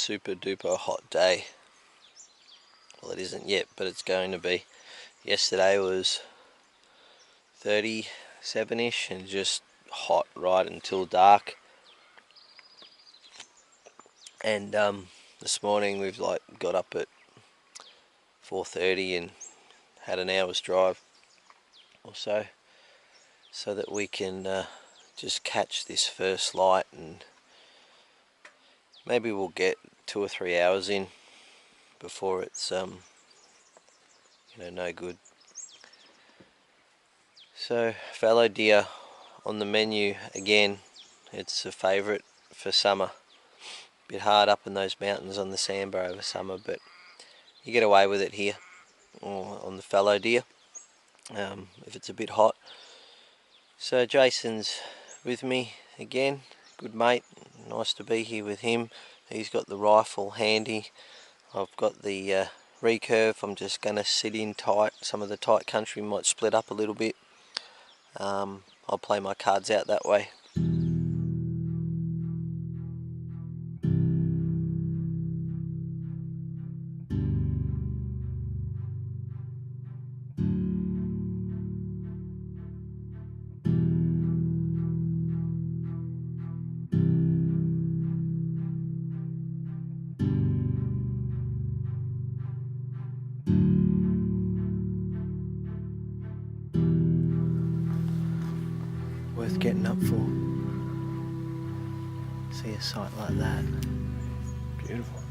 super duper hot day. Well, it isn't yet, but it's going to be. Yesterday was 37ish and just hot right until dark. And this morning we've got up at 4:30 and had an hour's drive or so that we can just catch this first light, and maybe we'll get 2 or 3 hours in before it's no good. So fallow deer on the menu again. It's a favourite for summer. Bit hard up in those mountains on the Sambar over summer, but you get away with it here on the fallow deer if it's a bit hot. So Jason's with me again, good mate, nice to be here with him. He's got the rifle handy. I've got the recurve. I'm just going to sit in tight. Some of the tight country might split up a little bit. I'll play my cards out that way. Worth getting up for. See a sight like that. Beautiful.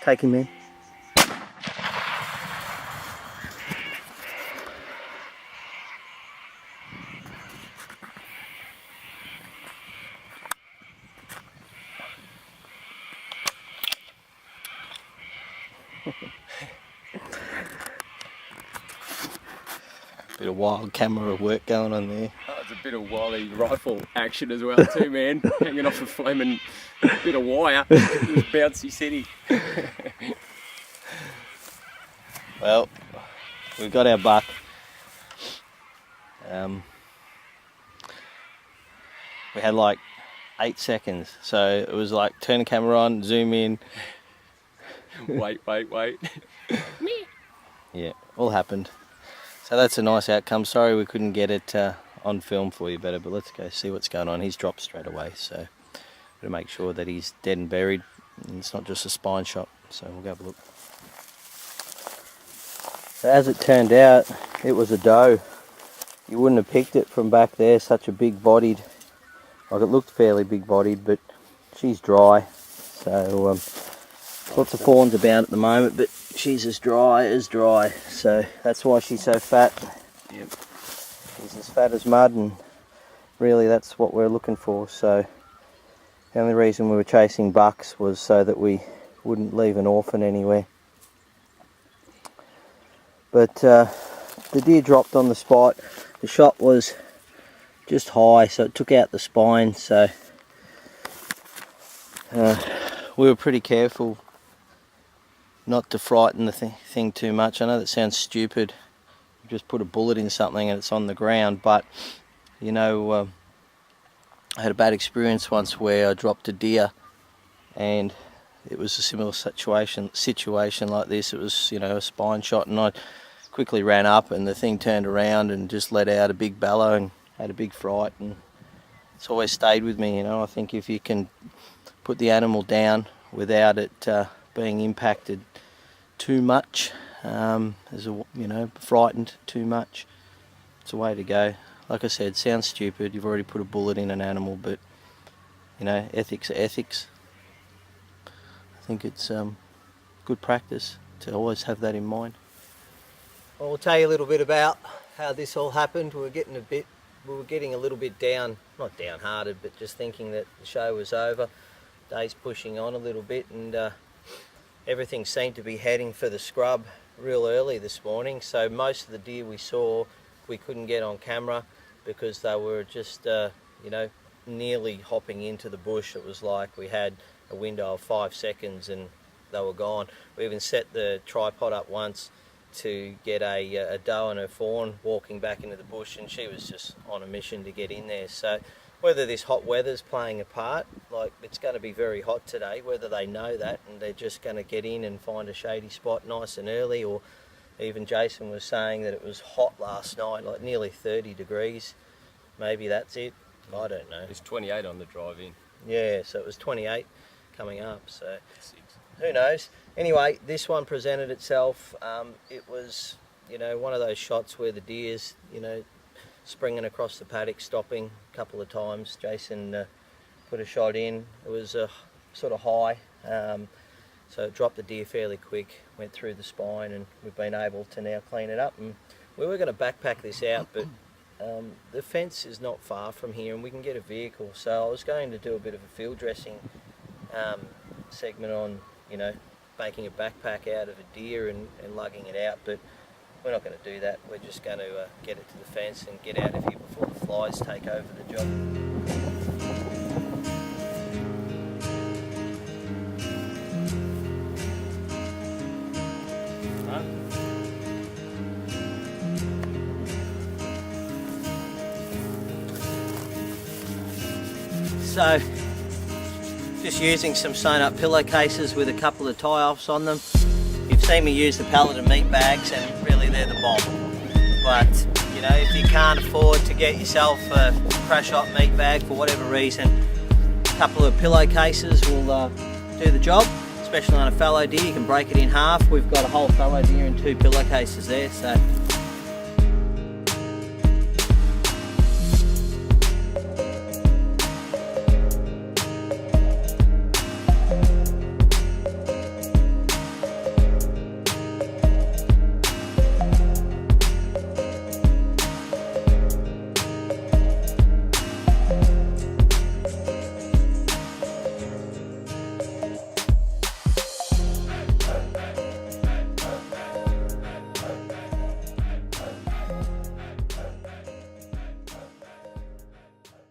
Take him in. Bit of wild camera work going on there. Oh, it's a bit of wily rifle action as well too, man. Hanging off a flaming bit of wire. It was bouncy city. Well, we've got our buck. We had like 8 seconds, so it was like turn the camera on, zoom in. Wait. Yeah, all happened. So that's a nice outcome. Sorry we couldn't get it on film for you better, but let's go see what's going on. He's dropped straight away, so got to make sure that he's dead and buried and it's not just a spine shot. So we'll go have a look. So as it turned out, it was a doe. You wouldn't have picked it from back there, such a big bodied, like it looked fairly big bodied, but she's dry. So lots of fawns about at the moment, but she's as dry, so that's why she's so fat. Yep. She's as fat as mud, and really that's what we're looking for. So the only reason we were chasing bucks was so that we wouldn't leave an orphan anywhere. But the deer dropped on the spot. The shot was just high, so it took out the spine, so we were pretty careful not to frighten the thing too much. I know that sounds stupid, you just put a bullet in something and it's on the ground, but you know, I had a bad experience once where I dropped a deer and it was a similar situation like this. It was, you know, a spine shot, and I quickly ran up and the thing turned around and just let out a big bellow and had a big fright, and it's always stayed with me. You know, I think if you can put the animal down without it being impacted too much, frightened too much, it's a way to go. like I said, sounds stupid. You've already put a bullet in an animal, but you know, ethics are ethics. I think it's good practice to always have that in mind. Well, I'll tell you a little bit about how this all happened. We were getting a little bit not downhearted, but just thinking that the show was over. Day's pushing on a little bit, and everything seemed to be heading for the scrub real early this morning. So most of the deer we saw, we couldn't get on camera because they were just, you know, nearly hopping into the bush. It was like we had a window of 5 seconds and they were gone. We even set the tripod up once to get a doe and her fawn walking back into the bush, and she was just on a mission to get in there. So whether this hot weather's playing a part, like it's going to be very hot today, whether they know that and they're just going to get in and find a shady spot nice and early, or even Jason was saying that it was hot last night, like nearly 30 degrees. Maybe that's it. I don't know. It's 28 on the drive in. Yeah, so it was 28 coming up, so who knows. Anyway, this one presented itself. It was, you know, one of those shots where the deer's, you know, springing across the paddock, stopping a couple of times. Jason put a shot in. It was sort of high, so it dropped the deer fairly quick, went through the spine, and we've been able to now clean it up. And we were going to backpack this out, but the fence is not far from here and we can get a vehicle, so I was going to do a bit of a field dressing segment on, you know, making a backpack out of a deer and lugging it out, but we're not going to do that. We're just going to get it to the fence and get out of here before the flies take over the job. So, just using some sewn up pillowcases with a couple of tie-offs on them. You've seen me use the pallet of meat bags, and really they're the bomb. But, you know, if you can't afford to get yourself a crash hot meat bag for whatever reason, a couple of pillowcases will do the job, especially on a fallow deer. You can break it in half. We've got a whole fallow deer in 2 pillowcases there, so